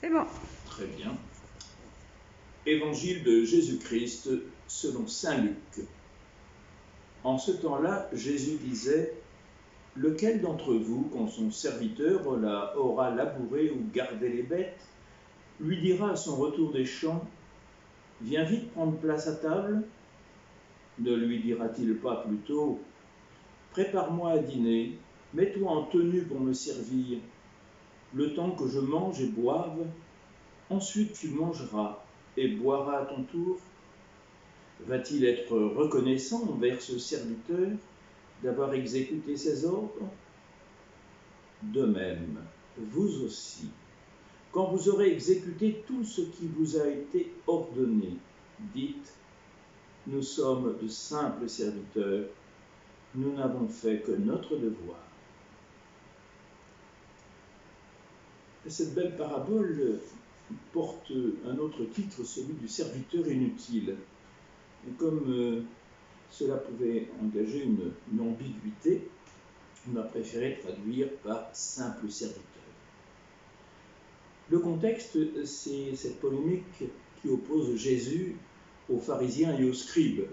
C'est bon. Très bien. Évangile de Jésus-Christ selon saint Luc. En ce temps-là, Jésus disait : « Lequel d'entre vous, quand son serviteur aura labouré ou gardé les bêtes, lui dira à son retour des champs : Viens vite prendre place à table ? Ne lui dira-t-il pas plutôt : Prépare-moi à dîner, mets-toi en tenue pour me servir, le temps que je mange et boive, ensuite tu mangeras et boiras à ton tour ? Va-t-il être reconnaissant envers ce serviteur d'avoir exécuté ses ordres ? De même, vous aussi, quand vous aurez exécuté tout ce qui vous a été ordonné, dites : nous sommes de simples serviteurs, nous n'avons fait que notre devoir. Cette belle parabole porte un autre titre, celui du serviteur inutile. Et comme cela pouvait engager une ambiguïté, on a préféré traduire par simple serviteur. Le contexte, c'est cette polémique qui oppose Jésus aux pharisiens et aux scribes.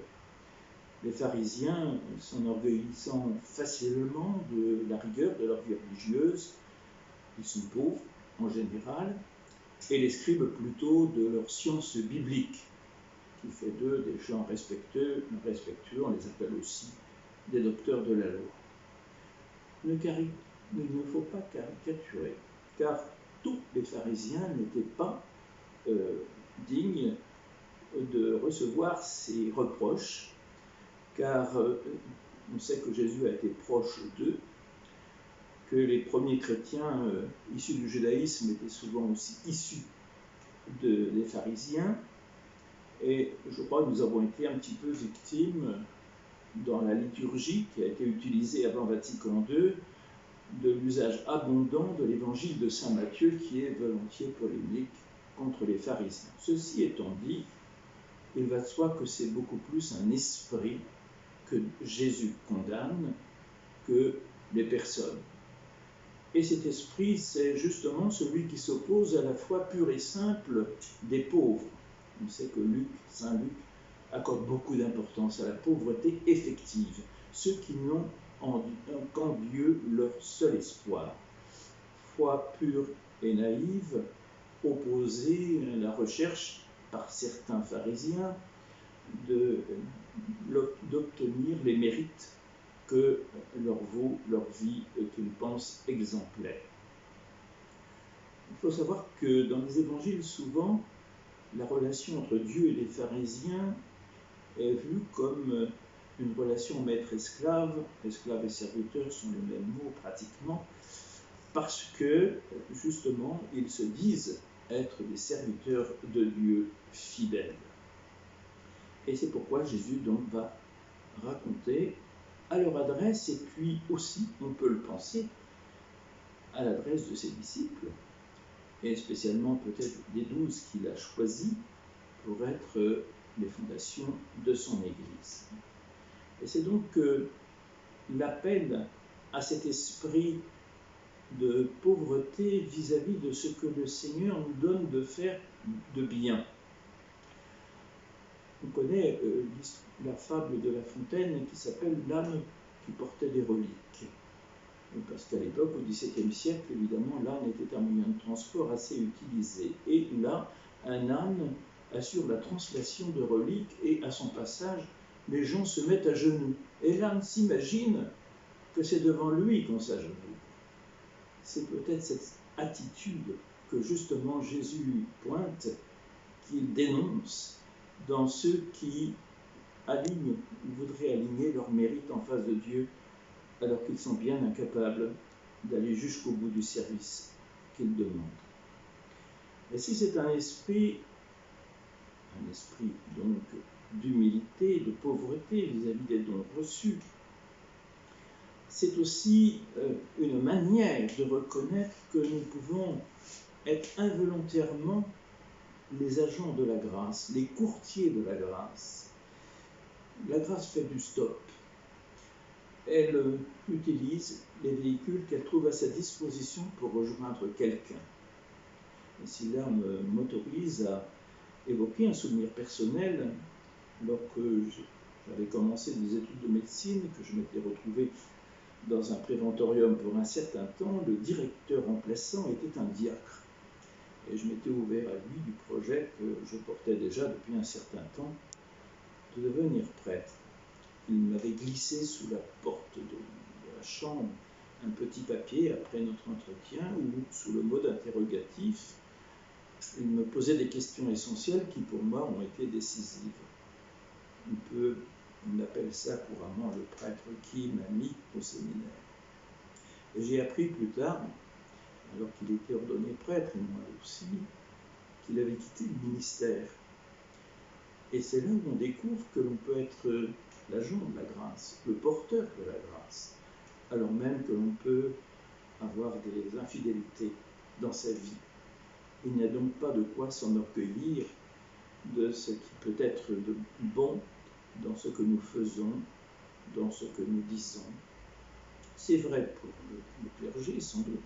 Les pharisiens, s'enorgueillissant facilement de la rigueur de leur vie religieuse, ils sont pauvres en général, et les scribes plutôt de leur science biblique, qui fait d'eux des gens respectueux, on les appelle aussi des docteurs de la loi. Il ne faut pas caricaturer, car tous les pharisiens n'étaient pas dignes de recevoir ces reproches, car on sait que Jésus a été proche d'eux, que les premiers chrétiens issus du judaïsme étaient souvent aussi issus des pharisiens, et je crois que nous avons été un petit peu victimes dans la liturgie qui a été utilisée avant Vatican II, de l'usage abondant de l'évangile de saint Matthieu qui est volontiers polémique contre les pharisiens. Ceci étant dit, il va de soi que c'est beaucoup plus un esprit que Jésus condamne que les personnes. Et cet esprit, c'est justement celui qui s'oppose à la foi pure et simple des pauvres. On sait que saint Luc accorde beaucoup d'importance à la pauvreté effective, ceux qui n'ont qu'en Dieu leur seul espoir. Foi pure et naïve, opposée à la recherche par certains pharisiens d'obtenir les mérites que leur vaut leur vie et qu'ils pensent exemplaire. Il faut savoir que dans les évangiles, souvent, la relation entre Dieu et les pharisiens est vue comme une relation maître-esclave. Esclave et serviteur sont le même mot pratiquement, parce que, justement, ils se disent être des serviteurs de Dieu fidèles. Et c'est pourquoi Jésus donc va raconter à leur adresse, et puis aussi, on peut le penser, à l'adresse de ses disciples, et spécialement peut-être des 12 qu'il a choisis pour être les fondations de son Église. Et c'est donc l'appel à cet esprit de pauvreté vis-à-vis de ce que le Seigneur nous donne de faire de bien. On connaît la fable de La Fontaine qui s'appelle « L'âne qui portait des reliques ». Parce qu'à l'époque, au XVIIe siècle, évidemment, l'âne était un moyen de transport assez utilisé. Et là, un âne assure la translation de reliques et à son passage, les gens se mettent à genoux. Et l'âne s'imagine que c'est devant lui qu'on s'agenouille. C'est peut-être cette attitude que justement Jésus pointe, qu'il dénonce dans ceux qui voudraient aligner leur mérite en face de Dieu, alors qu'ils sont bien incapables d'aller jusqu'au bout du service qu'ils demandent. Et si c'est un esprit donc d'humilité, de pauvreté vis-à-vis des dons reçus, c'est aussi une manière de reconnaître que nous pouvons être involontairement les agents de la grâce, les courtiers de la grâce. La grâce fait du stop. Elle utilise les véhicules qu'elle trouve à sa disposition pour rejoindre quelqu'un. Et si l'art m'autorise à évoquer un souvenir personnel, alors que j'avais commencé des études de médecine, que je m'étais retrouvé dans un préventorium pour un certain temps, le directeur remplaçant était un diacre. Et je m'étais ouvert à lui du projet que je portais déjà depuis un certain temps, de devenir prêtre. Il m'avait glissé sous la porte de la chambre un petit papier après notre entretien où, sous le mot d'interrogatif, il me posait des questions essentielles qui pour moi ont été décisives. On appelle ça couramment le prêtre qui m'a mis au séminaire. Et j'ai appris plus tard, alors qu'il était ordonné prêtre, et moi aussi, qu'il avait quitté le ministère. Et c'est là où on découvre que l'on peut être l'agent de la grâce, le porteur de la grâce, alors même que l'on peut avoir des infidélités dans sa vie. Il n'y a donc pas de quoi s'enorgueillir de ce qui peut être de bon dans ce que nous faisons, dans ce que nous disons. C'est vrai pour le clergé, sans doute,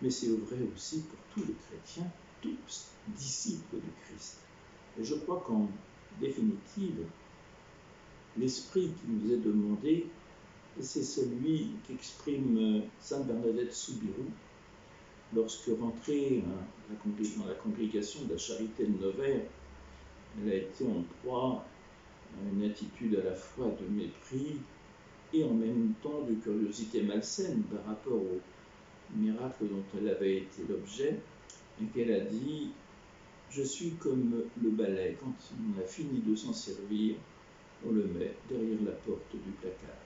mais c'est vrai aussi pour tous les chrétiens, tous disciples du Christ. Et je crois qu'en définitive, l'esprit qui nous est demandé, c'est celui qu'exprime sainte Bernadette Soubirous lorsque rentrée dans la congrégation de la Charité de Nevers, elle a été en proie à une attitude à la fois de mépris et en même temps de curiosité malsaine par rapport au miracle dont elle avait été l'objet, et qu'elle a dit « Je suis comme le balai, quand on a fini de s'en servir, on le met derrière la porte du placard. »